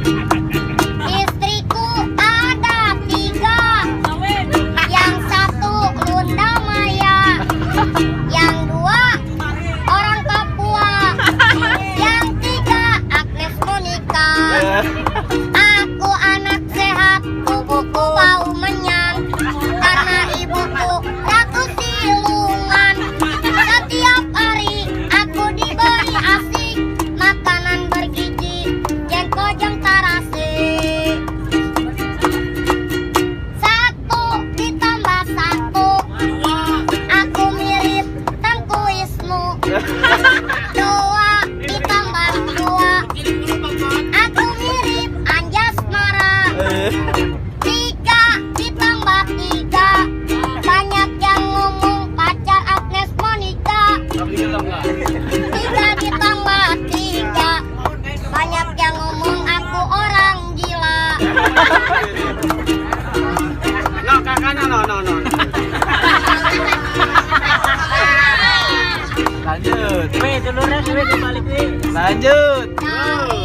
Istriku ada 3, yang 1 Lunda Maya, yang 2 orang Papua, yang 3 Agnes Monica. Aku anak sehat, tubuhku bau menyan, karena ibuku ratu silungan. Setiap hari aku diberi asik, makanan bergizi, jengkojong tarasi. 1 ditambah 1, aku mirip Tengku Wisnu. 2 ditambah 2, aku mirip Anjasmara. 3 ditambah 3, banyak yang ngomong pacar Agnes Monica. 3 ditambah 3, banyak yang ngomong aku orang gila. No, kakaknya no. Lanjut. Weh, telurnya sudah dibalik, weh. Lanjut. Dari